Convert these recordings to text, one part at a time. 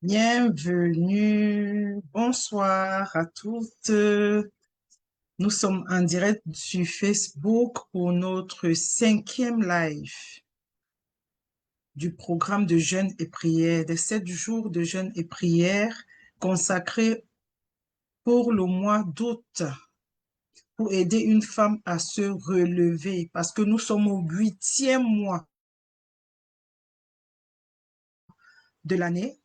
Bienvenue, bonsoir à toutes. Nous sommes en direct sur Facebook pour notre 5e live du programme de jeûne et prière, des 7 jours de jeûne et prière consacrés pour le mois d'août pour aider une femme à se relever parce que nous sommes au 8e mois de l'année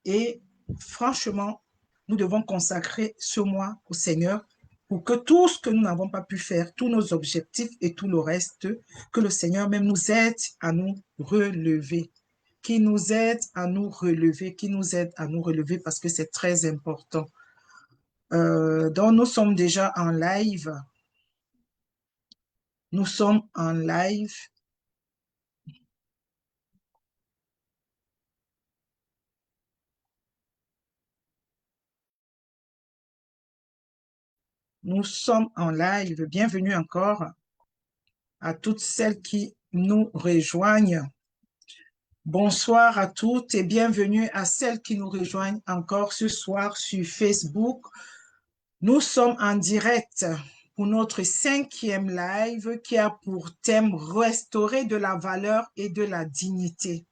et franchement, nous devons consacrer ce mois au Seigneur pour que tout ce que nous n'avons pas pu faire, tous nos objectifs et tout le reste, que le Seigneur même nous aide à nous relever, qui nous aide à nous relever, qui nous aide à nous relever parce que c'est très important. Donc, nous sommes déjà en live. Nous sommes en live. Nous sommes en live. Bienvenue encore à toutes celles qui nous rejoignent. Bonsoir à toutes et bienvenue à celles qui nous rejoignent encore ce soir sur Facebook. Nous sommes en direct pour notre 5e live qui a pour thème restaurer de la valeur et de la dignité.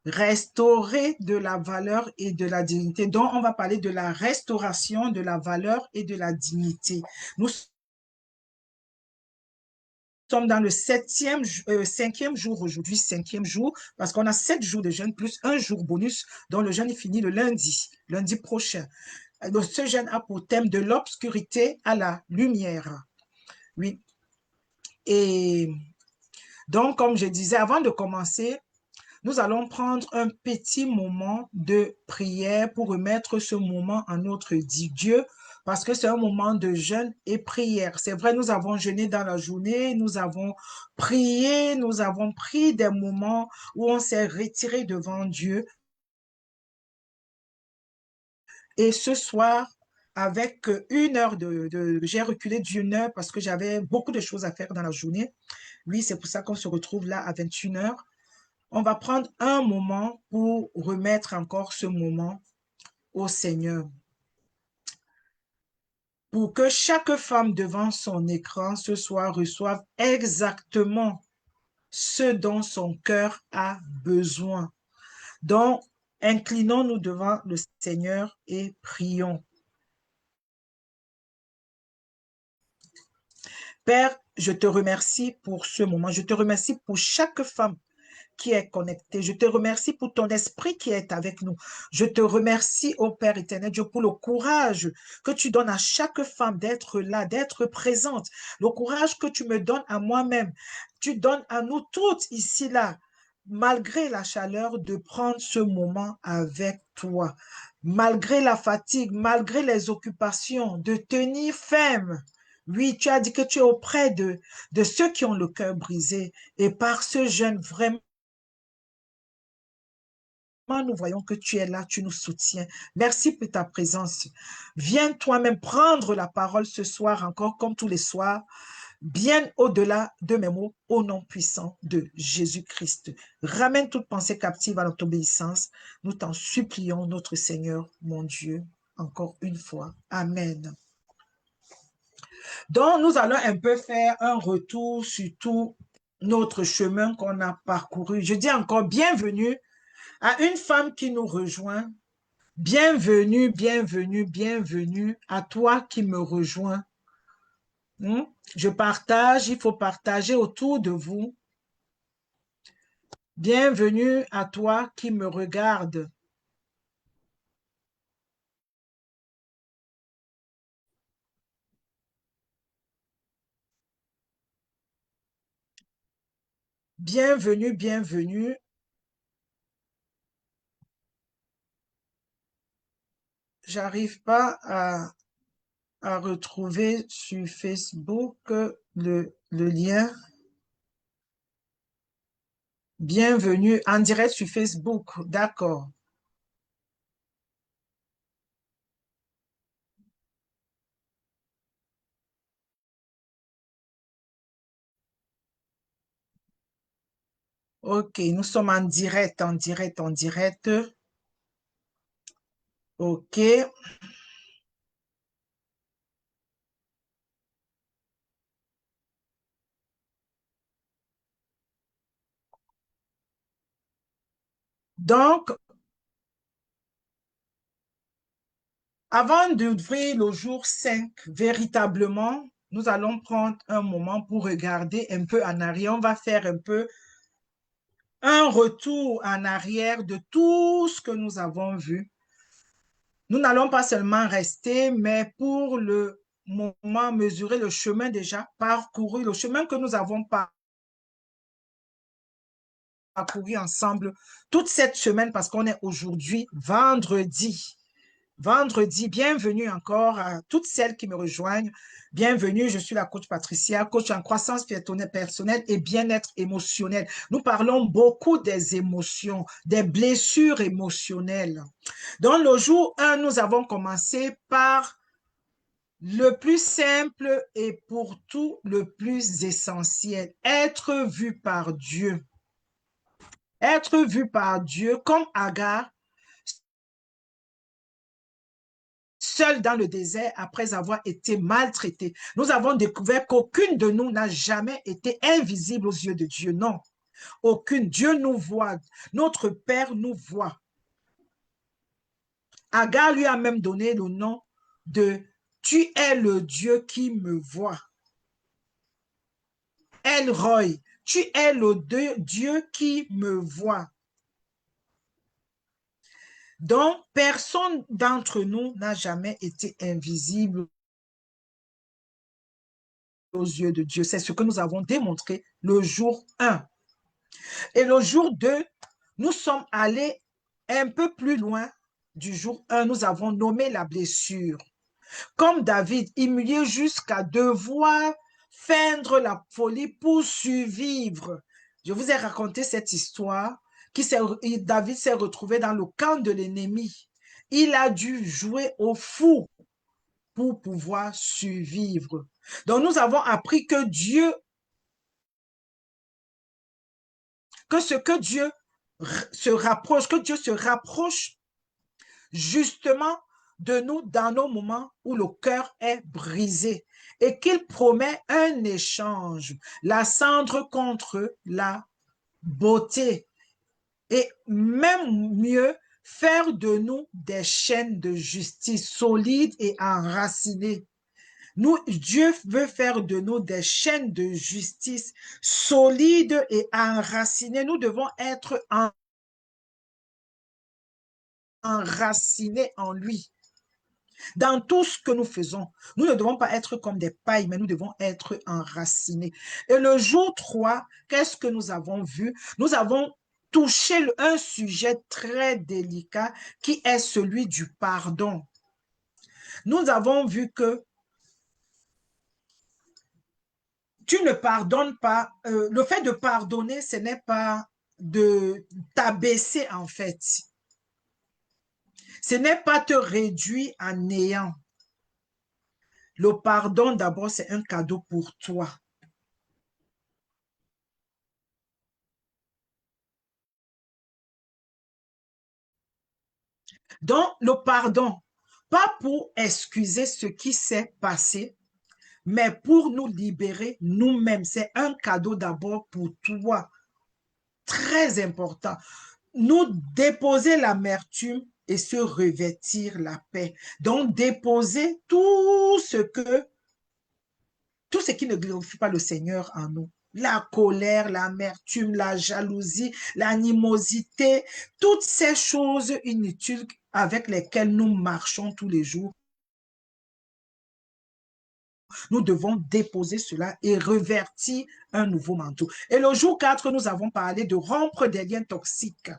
Restaurer de la valeur et de la dignité. Donc, on va parler de la restauration de la valeur et de la dignité. Nous sommes dans le 5e jour aujourd'hui, 5e jour, parce qu'on a 7 jours de jeûne plus un jour bonus, dont le jeûne est fini le lundi prochain. Donc, ce jeûne a pour thème de l'obscurité à la lumière. Oui. Et donc, comme je disais, avant de commencer, nous allons prendre un petit moment de prière pour remettre ce moment à notre Dieu, parce que c'est un moment de jeûne et prière. C'est vrai, nous avons jeûné dans la journée, nous avons prié, nous avons pris des moments où on s'est retiré devant Dieu. Et ce soir, avec une heure j'ai reculé d'une heure parce que j'avais beaucoup de choses à faire dans la journée. Oui, c'est pour ça qu'on se retrouve là à 21 heures. On va prendre un moment pour remettre encore ce moment au Seigneur. Pour que chaque femme devant son écran ce soir reçoive exactement ce dont son cœur a besoin. Donc, inclinons-nous devant le Seigneur et prions. Père, je te remercie pour ce moment. Je te remercie pour chaque femme qui est connectée. Je te remercie pour ton esprit qui est avec nous. Je te remercie, ô Père éternel Dieu, pour le courage que tu donnes à chaque femme d'être là, d'être présente. Le courage que tu me donnes à moi-même. Tu donnes à nous toutes ici, là, malgré la chaleur, de prendre ce moment avec toi. Malgré la fatigue, malgré les occupations, de tenir ferme. Oui, tu as dit que tu es auprès de ceux qui ont le cœur brisé. Et par ce jeûne, vraiment, nous voyons que tu es là, tu nous soutiens. Merci pour ta présence. Viens toi-même prendre la parole ce soir encore comme tous les soirs, bien au-delà de mes mots, au nom puissant de Jésus-Christ. Ramène toute pensée captive à notre obéissance. Nous t'en supplions, notre Seigneur, mon Dieu, encore une fois. Amen. Donc, nous allons un peu faire un retour sur tout notre chemin qu'on a parcouru. Je dis encore bienvenue à une femme qui nous rejoint. Bienvenue, bienvenue, bienvenue à toi qui me rejoins. Je partage, il faut partager autour de vous. Bienvenue à toi qui me regarde. Bienvenue, bienvenue. J'arrive pas à retrouver sur Facebook le lien. Bienvenue en direct sur Facebook. D'accord. OK, nous sommes en direct, en direct, en direct. OK. Donc, avant d'ouvrir le jour 5, véritablement, nous allons prendre un moment pour regarder un peu en arrière. On va faire un peu un retour en arrière de tout ce que nous avons vu. Nous n'allons pas seulement rester, mais pour le moment, mesurer le chemin déjà parcouru, le chemin que nous avons parcouru ensemble toute cette semaine parce qu'on est aujourd'hui vendredi. Vendredi, bienvenue encore à toutes celles qui me rejoignent. Bienvenue, je suis la coach Patricia, coach en croissance personnelle et bien-être émotionnel. Nous parlons beaucoup des émotions, des blessures émotionnelles. Dans le jour 1, nous avons commencé par le plus simple et pour tout le plus essentiel, être vu par Dieu. Être vu par Dieu comme Agar, seul dans le désert après avoir été maltraité. Nous avons découvert qu'aucune de nous n'a jamais été invisible aux yeux de Dieu. Non, aucune. Dieu nous voit. Notre Père nous voit. Agar lui a même donné le nom de Tu es le Dieu qui me voit. El Roy, tu es le Dieu qui me voit. Donc, personne d'entre nous n'a jamais été invisible aux yeux de Dieu. C'est ce que nous avons démontré le jour 1. Et le jour 2, nous sommes allés un peu plus loin du jour 1. Nous avons nommé la blessure. Comme David, humilié jusqu'à devoir feindre la folie pour survivre. Je vous ai raconté cette histoire. David s'est retrouvé dans le camp de l'ennemi. Il a dû jouer au fou pour pouvoir survivre. Donc nous avons appris que ce que Dieu que Dieu se rapproche justement de nous dans nos moments où le cœur est brisé et qu'il promet un échange, la cendre contre la beauté et même mieux, faire de nous des chaînes de justice solides et enracinées. Dieu veut faire de nous des chaînes de justice solides et enracinées. Nous devons être enracinés en lui. Dans tout ce que nous faisons, nous ne devons pas être comme des pailles, mais nous devons être enracinés. Et le jour 3, qu'est-ce que nous avons vu? Nous avons touché un sujet très délicat qui est celui du pardon. Nous avons vu que tu ne pardonnes pas. Le fait de pardonner, ce n'est pas de t'abaisser en fait. Ce n'est pas te réduire à néant. Le pardon, d'abord, c'est un cadeau pour toi. Donc, le pardon, pas pour excuser ce qui s'est passé, mais pour nous libérer nous-mêmes. C'est un cadeau d'abord pour toi, très important. Nous déposer l'amertume et se revêtir la paix. Donc, déposer tout ce qui ne glorifie pas le Seigneur en nous. La colère, l'amertume, la jalousie, l'animosité, toutes ces choses inutiles avec lesquelles nous marchons tous les jours. Nous devons déposer cela et revertir un nouveau manteau. Et le jour 4, nous avons parlé de rompre des liens toxiques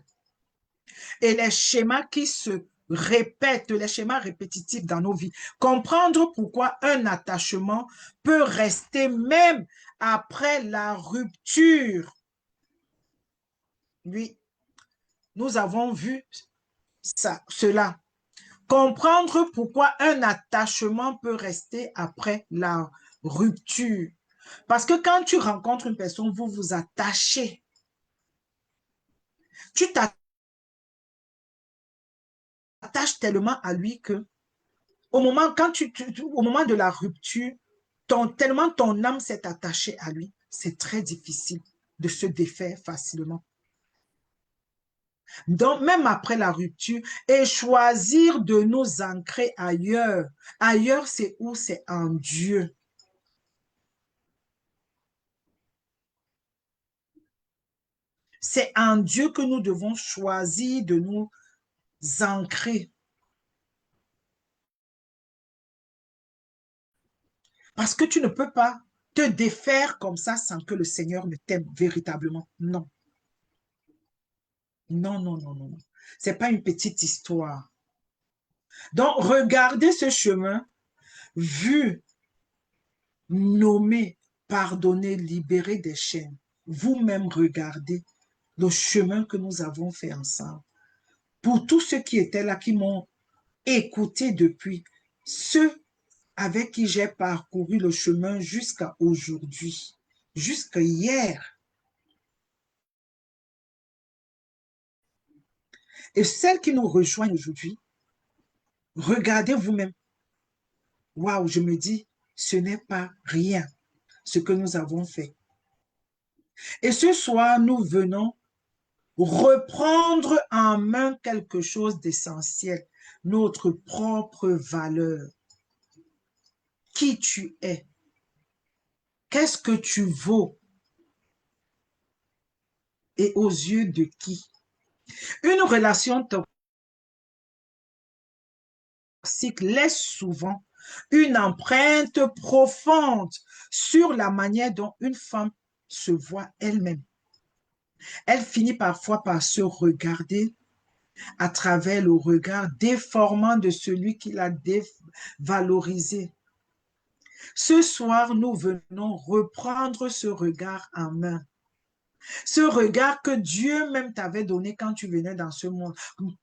et les schémas qui se répètent, les schémas répétitifs dans nos vies. Comprendre pourquoi un attachement peut rester même après la rupture. Oui, nous avons vu cela. Comprendre pourquoi un attachement peut rester après la rupture. Parce que quand tu rencontres une personne, vous vous attachez. Tu t'attaches tellement à lui que au moment, au moment de la rupture, tellement ton âme s'est attachée à lui, c'est très difficile de se défaire facilement. Donc, même après la rupture, et choisir de nous ancrer ailleurs. Ailleurs, c'est où? C'est en Dieu. C'est en Dieu que nous devons choisir de nous ancrer. Parce que tu ne peux pas te défaire comme ça sans que le Seigneur ne t'aime véritablement. Non, non, non, non, non. C'est pas une petite histoire. Donc, regardez ce chemin, vu, nommé, pardonné, libéré des chaînes. Vous-même regardez le chemin que nous avons fait ensemble. Pour tous ceux qui étaient là, qui m'ont écouté depuis, ceux avec qui j'ai parcouru le chemin jusqu'à aujourd'hui, jusqu'à hier. Et celles qui nous rejoignent aujourd'hui, regardez vous-même. Waouh, je me dis, ce n'est pas rien ce que nous avons fait. Et ce soir, nous venons reprendre en main quelque chose d'essentiel, notre propre valeur. Qui tu es? Qu'est-ce que tu vaux? Et aux yeux de qui? Une relation toxique laisse souvent une empreinte profonde sur la manière dont une femme se voit elle-même. Elle finit parfois par se regarder à travers le regard déformant de celui qui l'a dévalorisé. Ce soir, nous venons reprendre ce regard en main. Ce regard que Dieu même t'avait donné quand tu venais dans ce monde.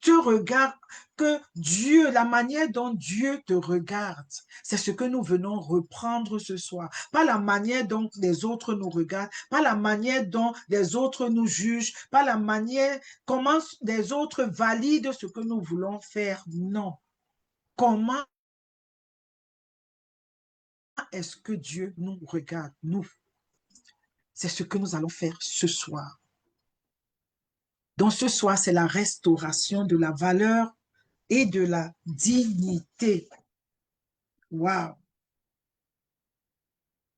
Ce regard que Dieu, la manière dont Dieu te regarde, c'est ce que nous venons reprendre ce soir. Pas la manière dont les autres nous regardent, pas la manière dont les autres nous jugent, pas la manière comment les autres valident ce que nous voulons faire. Non. Comment est-ce que Dieu nous regarde, nous? C'est ce que nous allons faire ce soir. Donc ce soir, c'est la restauration de la valeur et de la dignité. Waouh!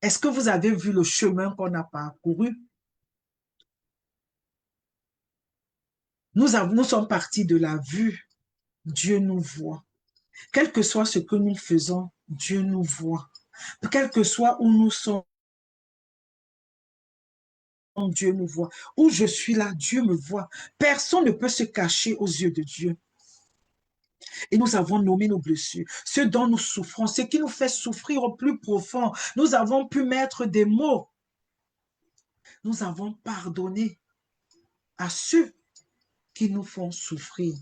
Est-ce que vous avez vu le chemin qu'on a parcouru? Nous sommes partis de la vue. Dieu nous voit. Quel que soit ce que nous faisons, Dieu nous voit. Quel que soit où nous sommes, Dieu nous voit. Où je suis là, Dieu me voit. Personne ne peut se cacher aux yeux de Dieu. Et nous avons nommé nos blessures, ce dont nous souffrons, ce qui nous fait souffrir au plus profond. Nous avons pu mettre des mots. Nous avons pardonné à ceux qui nous font souffrir.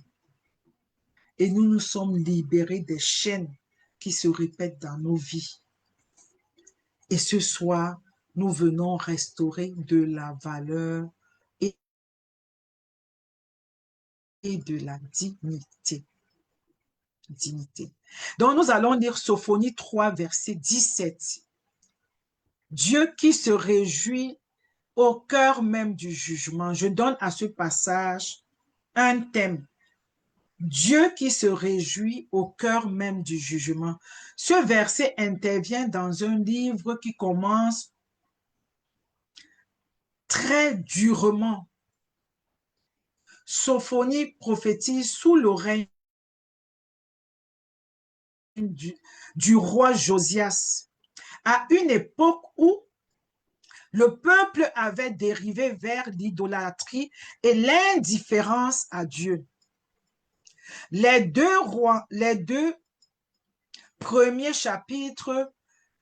Et nous nous sommes libérés des chaînes qui se répètent dans nos vies. Et ce soir, nous venons restaurer de la valeur et de la dignité. Donc, nous allons lire Sophonie 3, verset 17. Dieu qui se réjouit au cœur même du jugement. Je donne à ce passage un thème. Dieu qui se réjouit au cœur même du jugement. Ce verset intervient dans un livre qui commence très durement. Sophonie prophétise sous le règne du roi Josias, à une époque où le peuple avait dérivé vers l'idolâtrie et l'indifférence à Dieu. Les deux premiers chapitres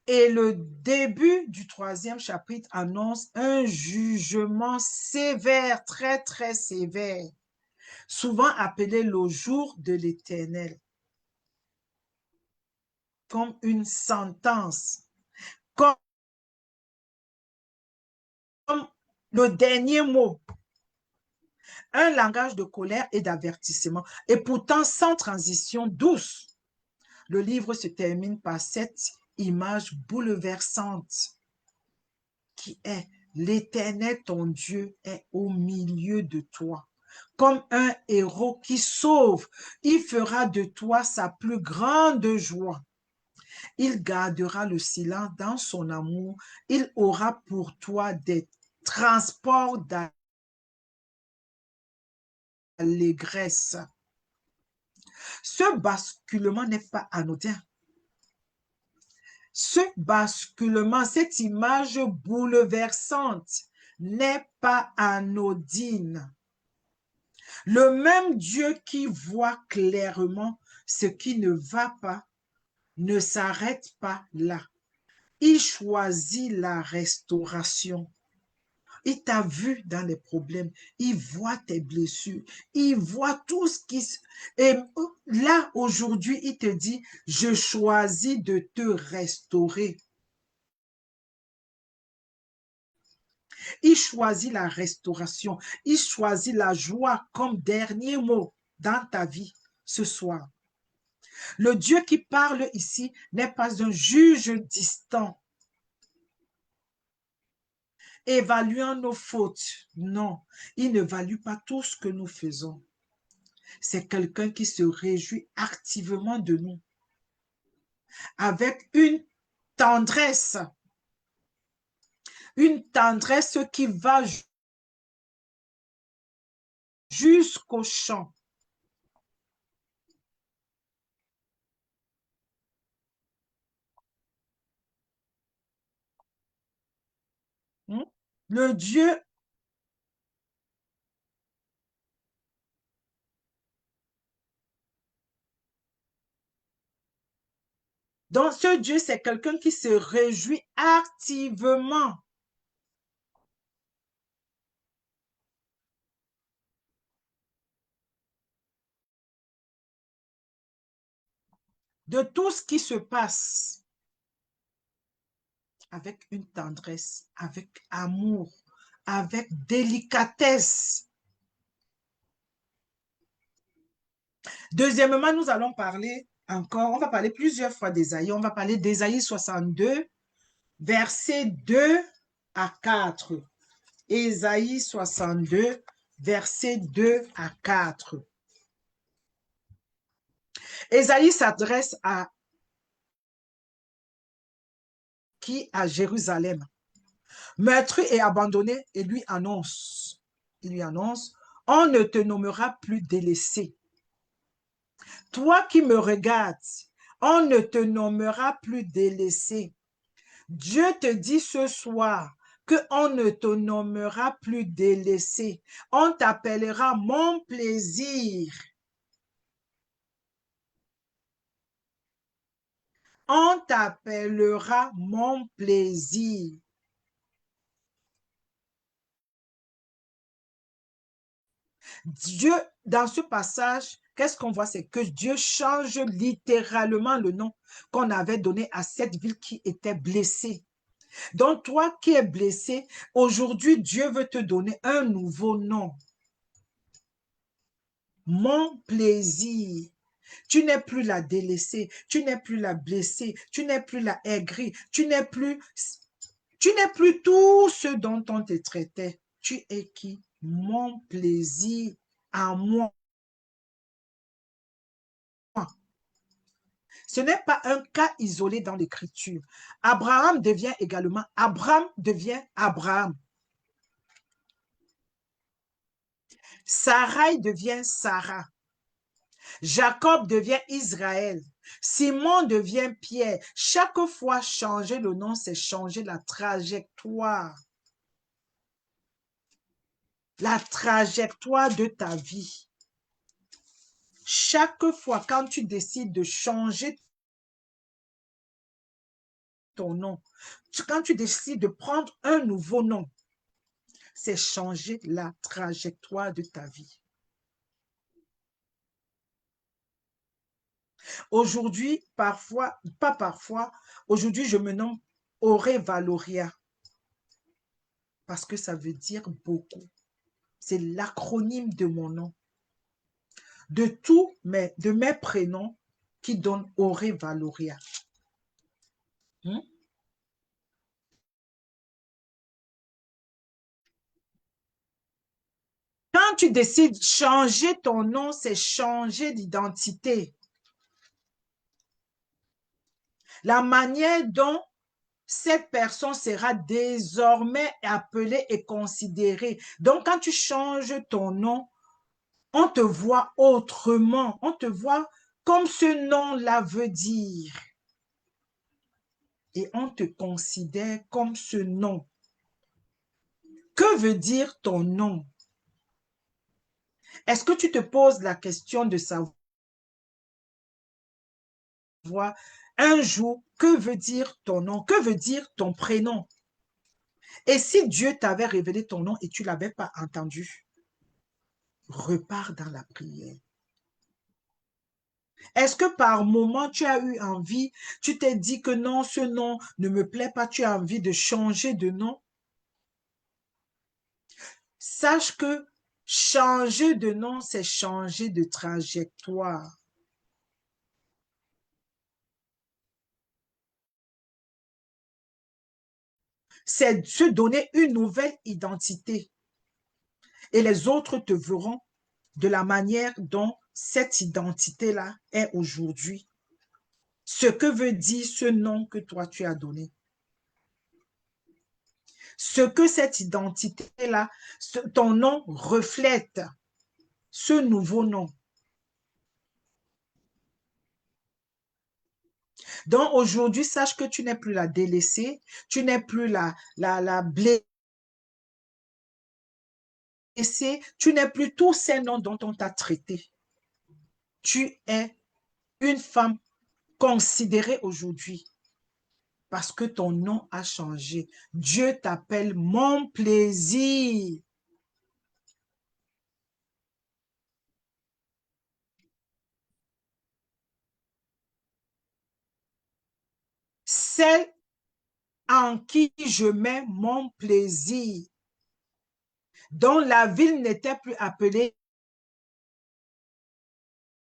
et le début du troisième chapitre annoncent un jugement sévère, très, très sévère, souvent appelé le jour de l'Éternel, comme une sentence, comme le dernier mot. un langage de colère et d'avertissement, et pourtant sans transition douce. Le livre se termine par cette image bouleversante qui est: l'Éternel, ton Dieu, est au milieu de toi. Comme un héros qui sauve, il fera de toi sa plus grande joie. Il gardera le silence dans son amour. Il aura pour toi des transports d'allégresse. Ce basculement n'est pas anodin. Ce basculement, cette image bouleversante n'est pas anodine. Le même Dieu qui voit clairement ce qui ne va pas ne s'arrête pas là. Il choisit la restauration. Il t'a vu dans les problèmes. Il voit tes blessures. Il voit tout ce qui... Et là, aujourd'hui, il te dit, je choisis de te restaurer. Il choisit la restauration. Il choisit la joie comme dernier mot dans ta vie ce soir. Le Dieu qui parle ici n'est pas un juge distant, évaluant nos fautes. Non, il ne value pas tout ce que nous faisons. C'est quelqu'un qui se réjouit activement de nous, avec une tendresse qui va jusqu'au champ. Le Dieu, donc ce Dieu, c'est quelqu'un qui se réjouit activement. De tout ce qui se passe, avec une tendresse, avec amour, avec délicatesse. Deuxièmement, nous allons parler encore, on va parler plusieurs fois d'Ésaïe. On va parler d'Ésaïe 62, versets 2 à 4. Ésaïe 62, versets 2 à 4. Ésaïe s'adresse à qui? À Jérusalem. Meurtri et abandonné, et lui annonce, on ne te nommera plus délaissé. Toi qui me regardes, on ne te nommera plus délaissé. Dieu te dit ce soir qu'on ne te nommera plus délaissé. On t'appellera mon plaisir. On t'appellera mon plaisir. Dieu, dans ce passage, qu'est-ce qu'on voit? C'est que Dieu change littéralement le nom qu'on avait donné à cette ville qui était blessée. Donc, toi qui es blessé, aujourd'hui, Dieu veut te donner un nouveau nom. Mon plaisir. Tu n'es plus la délaissée, tu n'es plus la blessée, tu n'es plus la aigrie, tu n'es plus tout ce dont on te traitait. Tu es qui? Mon plaisir à moi. Ce n'est pas un cas isolé dans l'Écriture. Abraham devient également, Abraham devient Abraham. Sarai devient Sarah. Jacob devient Israël. Simon devient Pierre. Chaque fois, changer le nom, c'est changer la trajectoire. La trajectoire de ta vie. Chaque fois, quand tu décides de changer ton nom, quand tu décides de prendre un nouveau nom, c'est changer la trajectoire de ta vie. Aujourd'hui, parfois, pas parfois, aujourd'hui, je me nomme Auré Valoria parce que ça veut dire beaucoup. c'est l'acronyme de mon nom. De mes prénoms qui donnent Auré Valoria. Hmm? Quand tu décides de changer ton nom, c'est changer d'identité. La manière dont cette personne sera désormais appelée et considérée. Donc, quand tu changes ton nom, on te voit autrement. On te voit comme ce nom-là veut dire. Et on te considère comme ce nom. Que veut dire ton nom? Est-ce que tu te poses la question de savoir un jour que veut dire ton nom? Que veut dire ton prénom? Et si Dieu t'avait révélé ton nom et tu ne l'avais pas entendu, repars dans la prière. Est-ce que par moment, tu as eu envie, tu t'es dit que non, ce nom ne me plaît pas, tu as envie de changer de nom? Sache que changer de nom, c'est changer de trajectoire. C'est se donner une nouvelle identité. Et les autres te verront de la manière dont cette identité-là est aujourd'hui. Ce que veut dire ce nom que toi tu as donné. Ce que cette identité-là, ton nom reflète, ce nouveau nom. Donc aujourd'hui, sache que tu n'es plus la délaissée, tu n'es plus la blessée, tu n'es plus tous ces noms dont on t'a traité. Tu es une femme considérée aujourd'hui parce que ton nom a changé. Dieu t'appelle mon plaisir. Celle en qui je mets mon plaisir, dont la ville n'était plus appelée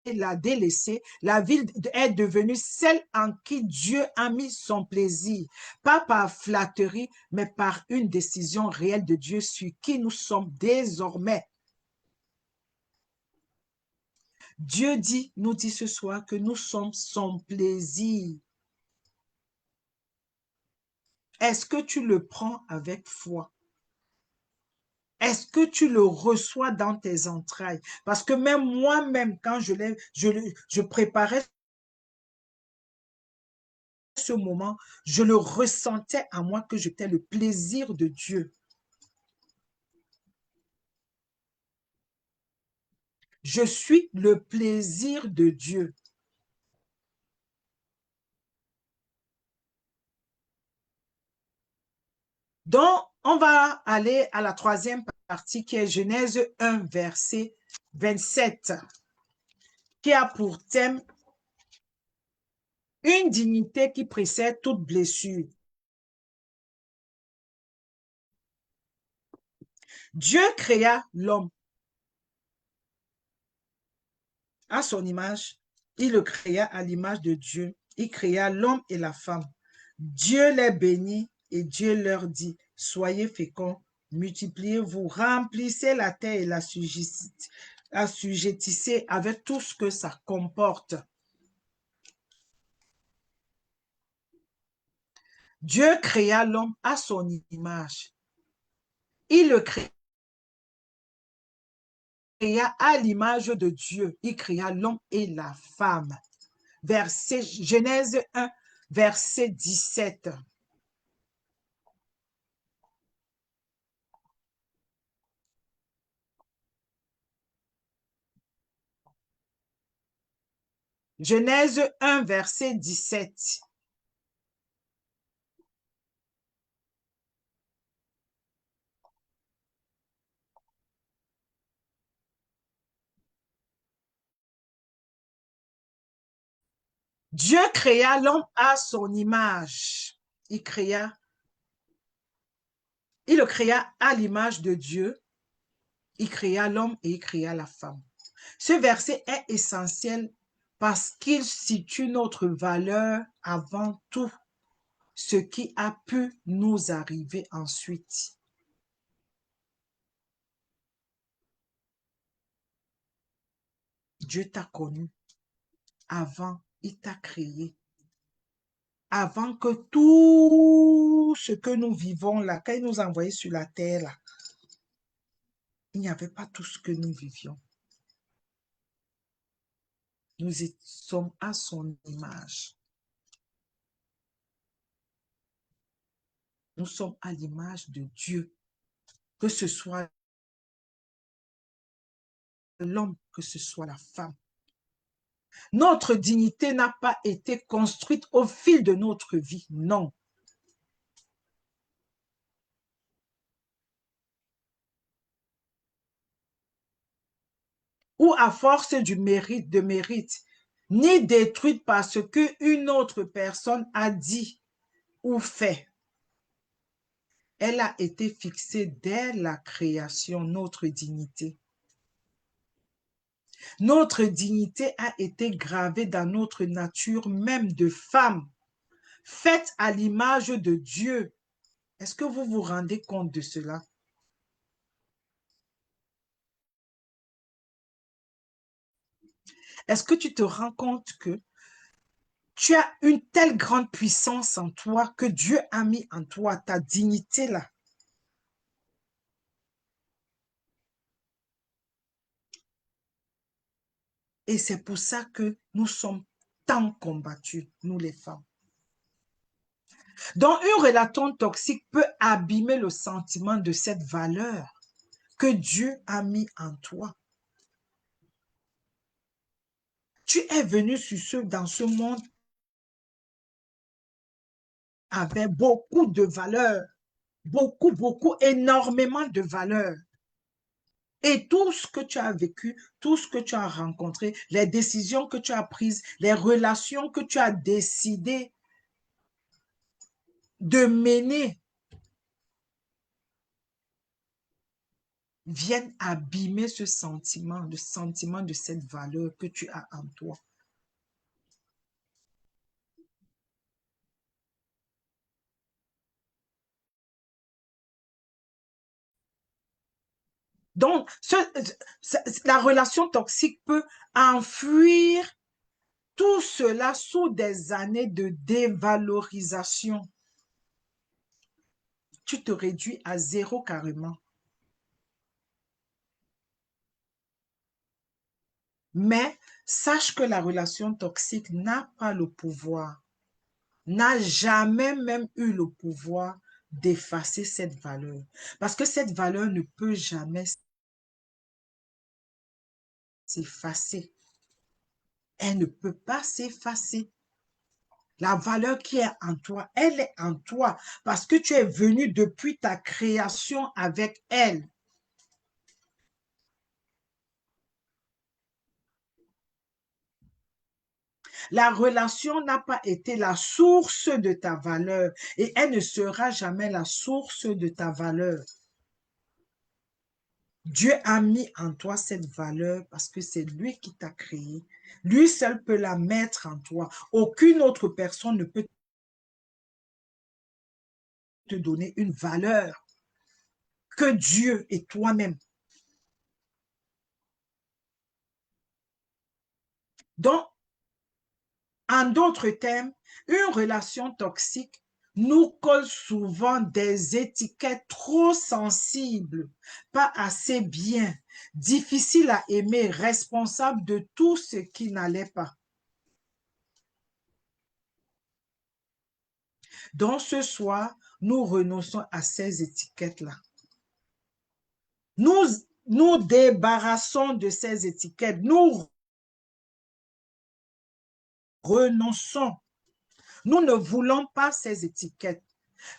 la délaissée, la ville est devenue celle en qui Dieu a mis son plaisir, pas par flatterie, mais par une décision réelle de Dieu sur qui nous sommes désormais. Dieu nous dit ce soir que nous sommes son plaisir. Est-ce que tu le prends avec foi? Est-ce que tu le reçois dans tes entrailles? Parce que même moi-même, quand je préparais ce moment, je le ressentais à moi que j'étais le plaisir de Dieu. Je suis le plaisir de Dieu. Donc, on va aller à la troisième partie qui est Genèse 1, verset 27, qui a pour thème une dignité qui précède toute blessure. Dieu créa l'homme à son image. Il le créa à l'image de Dieu. Il créa l'homme et la femme. Dieu les bénit et Dieu leur dit, soyez féconds, multipliez-vous, remplissez la terre et assujettissez avec tout ce que ça comporte. Dieu créa l'homme à son image. Il le créa à l'image de Dieu. Il créa l'homme et la femme. Genèse 1, verset 17. Genèse 1, verset 17. Dieu créa l'homme à son image. Il le créa à l'image de Dieu. Il créa l'homme et il créa la femme. Ce verset est essentiel parce qu'il situe notre valeur avant tout ce qui a pu nous arriver ensuite. Dieu t'a connu avant, il t'a créé. Avant que tout ce que nous vivons là, quand il nous a envoyés sur la terre là, il n'y avait pas tout ce que nous vivions. Nous sommes à son image. Nous sommes à l'image de Dieu, que ce soit l'homme, que ce soit la femme. Notre dignité n'a pas été construite au fil de notre vie, non. Ou à force du mérite, ni détruite parce qu'une autre personne a dit ou fait. Elle a été fixée dès la création, notre dignité. Notre dignité a été gravée dans notre nature même de femme, faite à l'image de Dieu. Est-ce que vous vous rendez compte de cela? Est-ce que tu te rends compte que tu as une telle grande puissance en toi que Dieu a mis en toi, ta dignité là? Et c'est pour ça que nous sommes tant combattus, nous les femmes. Donc, une relation toxique peut abîmer le sentiment de cette valeur que Dieu a mis en toi. Tu es venu dans ce monde avec beaucoup de valeur, beaucoup, énormément de valeur. Et tout ce que tu as vécu, tout ce que tu as rencontré, les décisions que tu as prises, les relations que tu as décidé de mener viennent abîmer ce sentiment, le sentiment de cette valeur que tu as en toi. Donc, la relation toxique peut enfouir tout cela sous des années de dévalorisation. Tu te réduis à zéro carrément. Mais sache que la relation toxique n'a pas le pouvoir, n'a jamais même eu le pouvoir d'effacer cette valeur. Parce que cette valeur ne peut jamais s'effacer. Elle ne peut pas s'effacer. La valeur qui est en toi, elle est en toi parce que tu es venu depuis ta création avec elle. La relation n'a pas été la source de ta valeur et elle ne sera jamais la source de ta valeur. Dieu a mis en toi cette valeur parce que c'est lui qui t'a créé. Lui seul peut la mettre en toi. Aucune autre personne ne peut te donner une valeur que Dieu et toi-même. Donc, en d'autres termes, une relation toxique nous colle souvent des étiquettes trop sensibles, pas assez bien, difficiles à aimer, responsables de tout ce qui n'allait pas. Donc ce soir, nous renonçons à ces étiquettes-là. Nous nous débarrassons de ces étiquettes. Nous renonçons. Nous ne voulons pas ces étiquettes.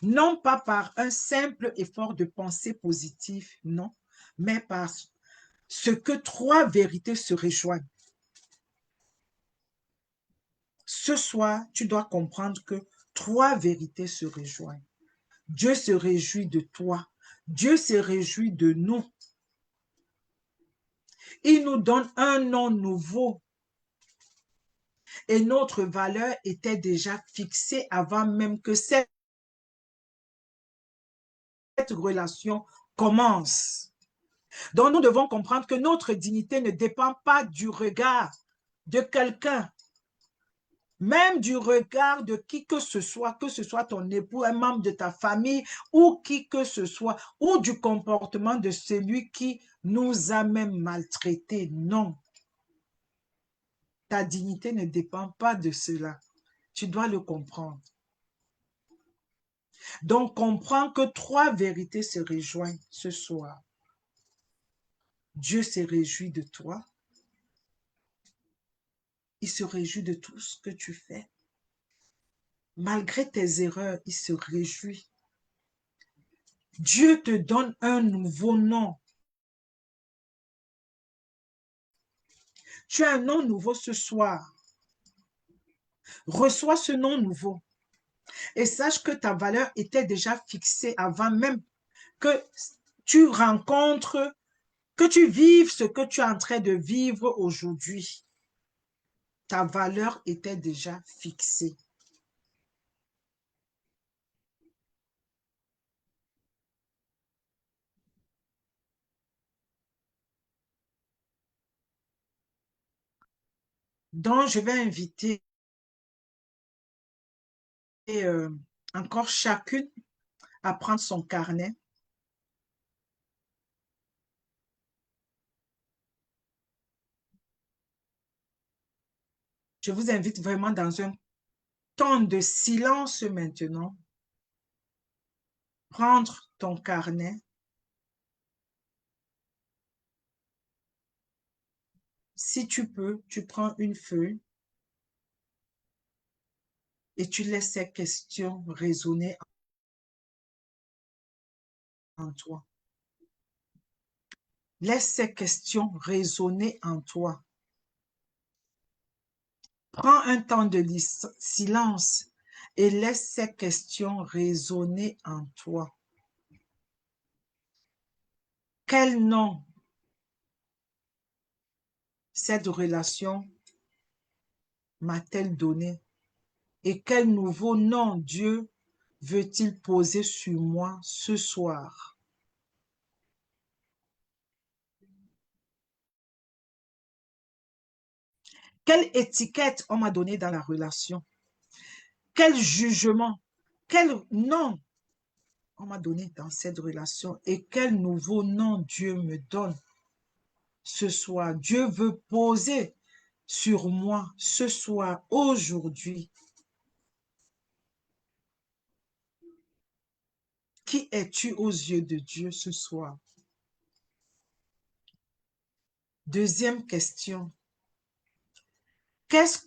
Non pas par un simple effort de pensée positive, non, mais par ce que trois vérités se rejoignent. Ce soir, tu dois comprendre que trois vérités se rejoignent. Dieu se réjouit de toi. Dieu se réjouit de nous. Il nous donne un nom nouveau. Et notre valeur était déjà fixée avant même que cette relation commence. Donc, nous devons comprendre que notre dignité ne dépend pas du regard de quelqu'un, même du regard de qui que ce soit ton époux, un membre de ta famille ou qui que ce soit, ou du comportement de celui qui nous a même maltraités. Non, ta dignité ne dépend pas de cela. Tu dois le comprendre. Donc, comprends que trois vérités se rejoignent ce soir. Dieu se réjouit de toi. Il se réjouit de tout ce que tu fais. Malgré tes erreurs, il se réjouit. Dieu te donne un nouveau nom. Tu as un nom nouveau ce soir. Reçois ce nom nouveau. Et sache que ta valeur était déjà fixée avant même que tu rencontres, que tu vives ce que tu es en train de vivre aujourd'hui. Ta valeur était déjà fixée. Donc, je vais inviter euh, encore chacune à prendre son carnet. Je vous invite vraiment dans un temps de silence maintenant. Prendre ton carnet. Si tu peux, tu prends une feuille et tu laisses ces questions résonner en toi. Laisse ces questions résonner en toi. Prends un temps de silence et laisse ces questions résonner en toi. Quel nom cette relation m'a-t-elle donné? Et quel nouveau nom Dieu veut-il poser sur moi ce soir? Quelle étiquette on m'a donné dans la relation? Quel jugement? Quel nom on m'a donné dans cette relation? Et quel nouveau nom Dieu me donne ce soir? Dieu veut poser sur moi ce soir, aujourd'hui. Qui es-tu aux yeux de Dieu ce soir? Deuxième question. Qu'est-ce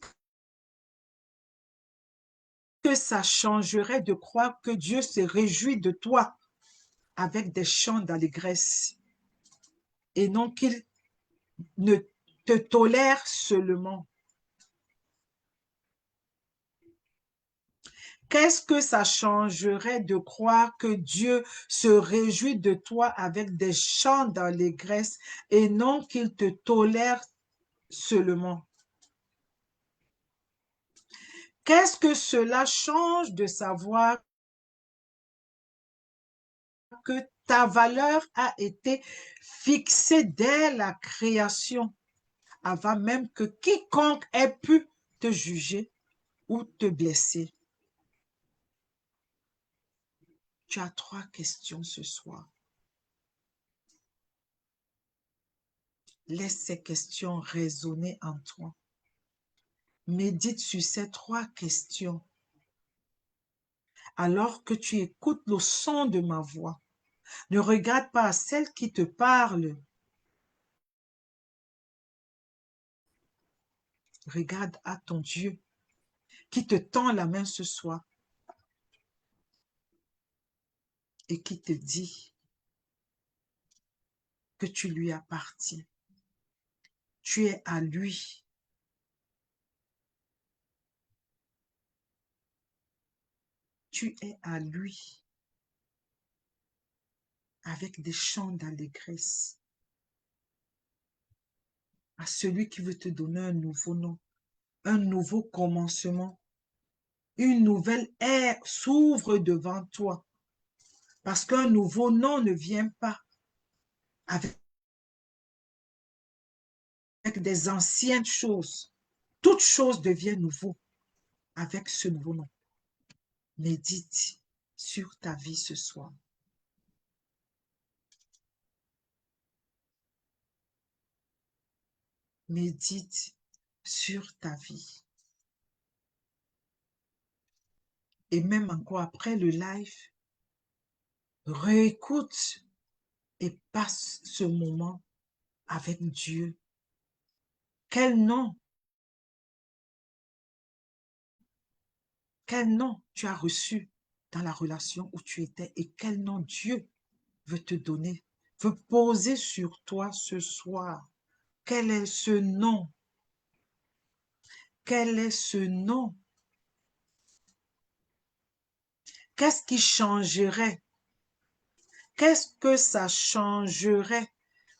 que ça changerait de croire que Dieu se réjouit de toi avec des chants d'allégresse et non qu'il ne te tolère seulement? Qu'est-ce que ça changerait de croire que Dieu se réjouit de toi avec des chants d'allégresse et non qu'il te tolère seulement? Qu'est-ce que cela change de savoir que ta valeur a été fixée dès la création, avant même que quiconque ait pu te juger ou te blesser? Tu as trois questions ce soir. Laisse ces questions résonner en toi. Médite sur ces trois questions alors que tu écoutes le son de ma voix. Ne regarde pas celle qui te parle. Regarde à ton Dieu qui te tend la main ce soir et qui te dit que tu lui appartiens. Tu es à lui. Tu es à lui avec des chants d'allégresse. à celui qui veut te donner un nouveau nom, un nouveau commencement. Une nouvelle ère s'ouvre devant toi parce qu'un nouveau nom ne vient pas avec des anciennes choses. Toute chose devient nouveau avec ce nouveau nom. Médite sur ta vie ce soir. Médite sur ta vie. Et même encore après le live, réécoute et passe ce moment avec Dieu. Quel nom tu as reçu dans la relation où tu étais et quel nom Dieu veut te donner, veut poser sur toi ce soir. Quel est ce nom? Quel est ce nom? Qu'est-ce qui changerait? Qu'est-ce que ça changerait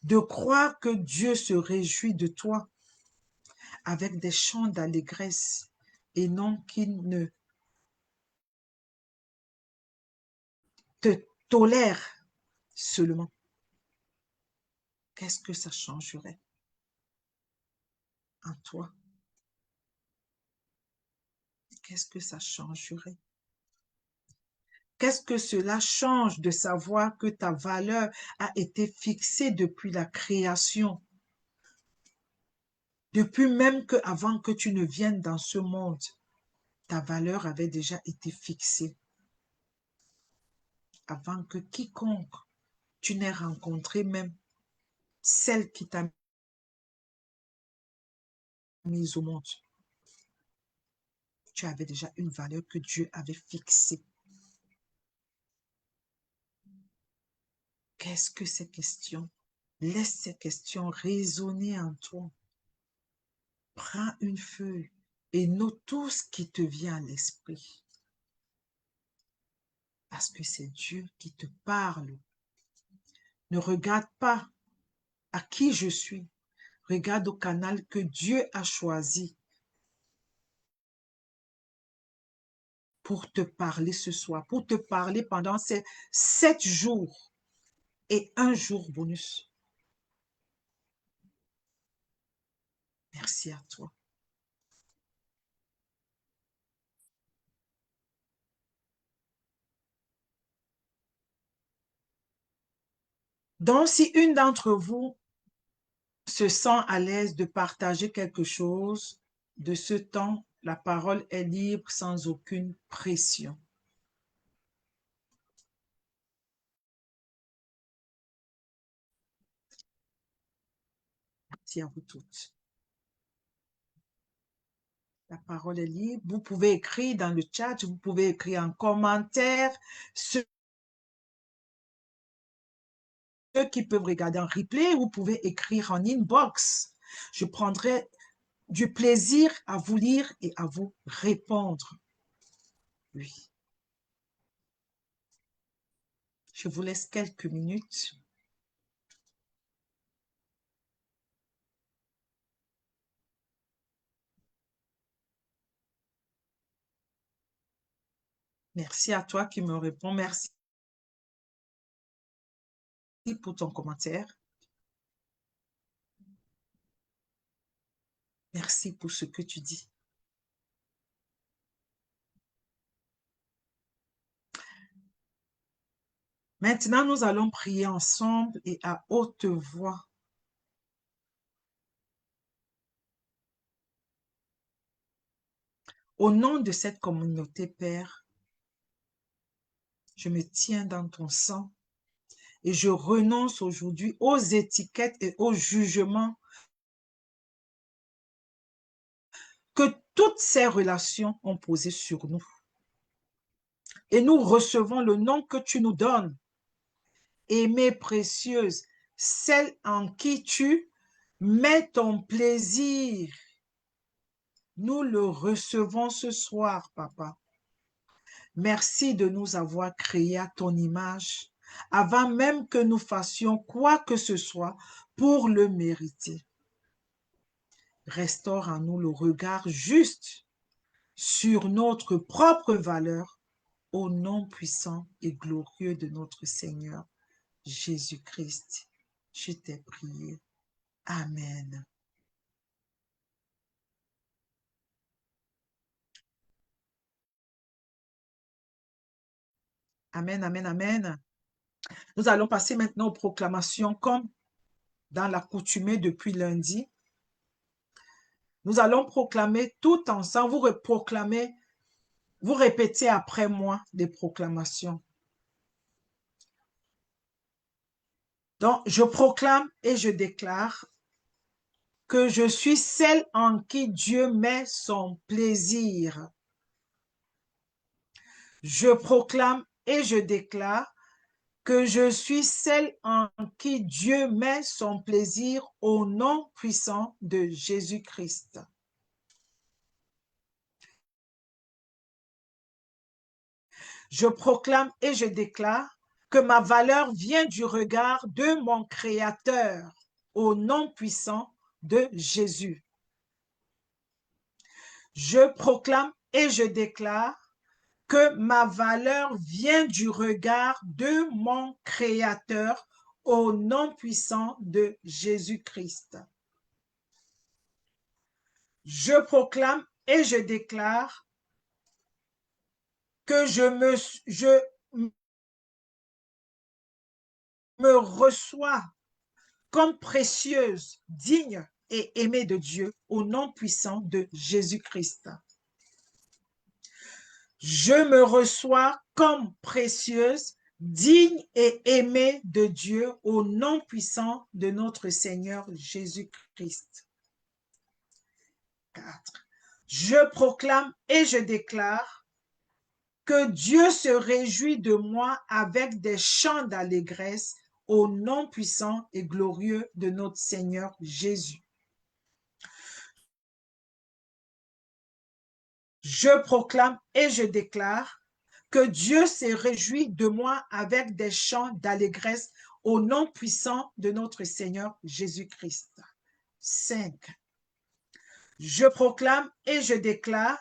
de croire que Dieu se réjouit de toi avec des chants d'allégresse et non qu'il ne te tolère seulement? Qu'est-ce que ça changerait en toi? Qu'est-ce que ça changerait? Qu'est-ce que cela change de savoir que ta valeur a été fixée depuis la création? Depuis même avant que tu ne viennes dans ce monde, ta valeur avait déjà été fixée. Avant que quiconque tu n'aies rencontré même celle qui t'a mise au monde. Tu avais déjà une valeur que Dieu avait fixée. Qu'est-ce que ces questions? Laisse ces questions résonner en toi. Prends une feuille et note tout ce qui te vient à l'esprit. Parce que c'est Dieu qui te parle. Ne regarde pas à qui je suis. Regarde au canal que Dieu a choisi pour te parler ce soir, pour te parler pendant ces 7 jours et un jour bonus. Merci à toi. Donc, si une d'entre vous se sent à l'aise de partager quelque chose de ce temps, la parole est libre sans aucune pression. Merci à vous toutes. La parole est libre. Vous pouvez écrire dans le chat, vous pouvez écrire en commentaire. Ceux qui peuvent regarder en replay, vous pouvez écrire en inbox. Je prendrai du plaisir à vous lire et à vous répondre. Oui. Je vous laisse quelques minutes. Merci à toi qui me réponds. Merci pour ton commentaire. Merci pour ce que tu dis. Maintenant, nous allons prier ensemble et à haute voix. Au nom de cette communauté, Père, je me tiens dans ton sang et je renonce aujourd'hui aux étiquettes et aux jugements que toutes ces relations ont posés sur nous. Et nous recevons le nom que tu nous donnes, aimée précieuse, celle en qui tu mets ton plaisir. Nous le recevons ce soir, Papa. Merci de nous avoir créés à ton image, avant même que nous fassions quoi que ce soit pour le mériter. restaure en nous le regard juste sur notre propre valeur au nom puissant et glorieux de notre Seigneur Jésus-Christ. Je t'ai prié. Amen. Amen, amen, amen. Nous allons passer maintenant aux proclamations comme dans l'accoutumée depuis lundi. Nous allons proclamer tout ensemble. Vous proclamez, vous répétez après moi des proclamations. Donc, je proclame et je déclare que je suis celle en qui Dieu met son plaisir. Je proclame et je déclare que je suis celle en qui Dieu met son plaisir au nom puissant de Jésus-Christ. Je proclame et je déclare que ma valeur vient du regard de mon Créateur au nom puissant de Jésus. Je proclame et je déclare que ma valeur vient du regard de mon Créateur au nom puissant de Jésus-Christ. Je proclame et je déclare que je me reçois comme précieuse, digne et aimée de Dieu au nom puissant de Jésus-Christ. Je me reçois comme précieuse, digne et aimée de Dieu au nom puissant de notre Seigneur Jésus-Christ. 4. Je proclame et je déclare que Dieu se réjouit de moi avec des chants d'allégresse au nom puissant et glorieux de notre Seigneur Jésus. Je proclame et je déclare que Dieu se réjouit de moi avec des chants d'allégresse au nom puissant de notre Seigneur Jésus-Christ. 5. Je proclame et je déclare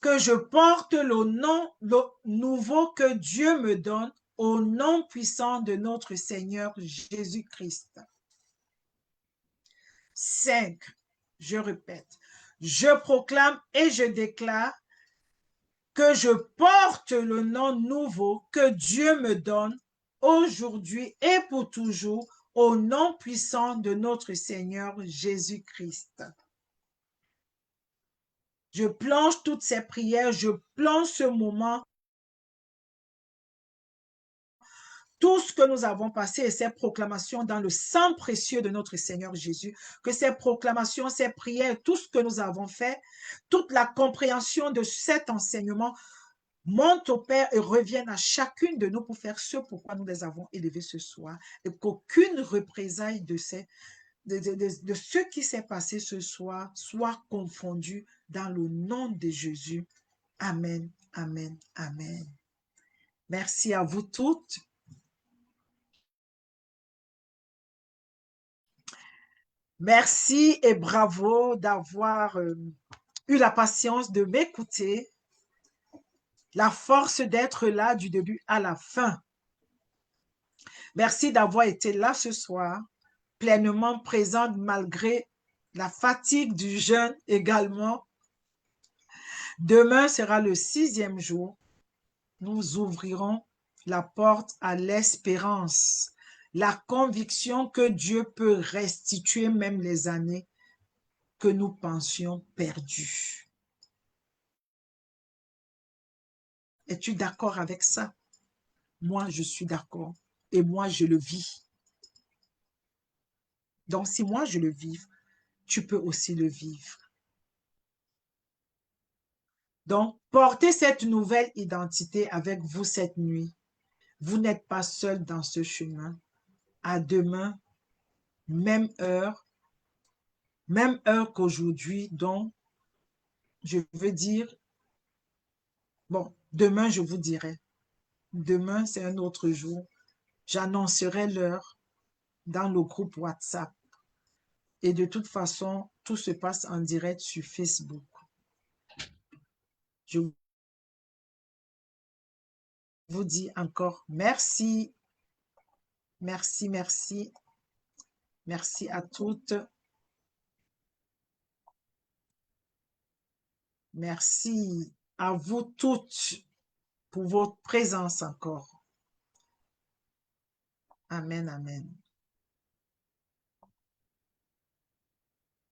que je porte le nom nouveau que Dieu me donne au nom puissant de notre Seigneur Jésus-Christ. 5. Je répète, je proclame et je déclare que je porte le nom nouveau que Dieu me donne aujourd'hui et pour toujours au nom puissant de notre Seigneur Jésus-Christ. Je plonge toutes ces prières, je plonge ce moment, tout ce que nous avons passé et ces proclamations dans le sang précieux de notre Seigneur Jésus, que ces proclamations, ces prières, tout ce que nous avons fait, toute la compréhension de cet enseignement monte au Père et revienne à chacune de nous pour faire ce pourquoi nous les avons élevés ce soir et qu'aucune représaille de ce qui s'est passé ce soir soit confondue dans le nom de Jésus. Amen, amen, amen. Merci à vous toutes. Merci et bravo d'avoir eu la patience de m'écouter, la force d'être là du début à la fin. Merci d'avoir été là ce soir, pleinement présente malgré la fatigue du jeûne également. Demain sera le 6e jour. Nous ouvrirons la porte à l'espérance, la conviction que Dieu peut restituer même les années que nous pensions perdues. Es-tu d'accord avec ça? Moi, je suis d'accord et moi, je le vis. Donc, si moi, je le vis, tu peux aussi le vivre. Donc, portez cette nouvelle identité avec vous cette nuit. Vous n'êtes pas seul dans ce chemin. À demain, même heure qu'aujourd'hui. Donc, je veux dire, bon, demain, je vous dirai. Demain, c'est un autre jour. J'annoncerai l'heure dans le groupe WhatsApp. Et de toute façon, tout se passe en direct sur Facebook. Je vous dis encore merci, merci, merci, merci à toutes. Merci à vous toutes pour votre présence encore. Amen, amen.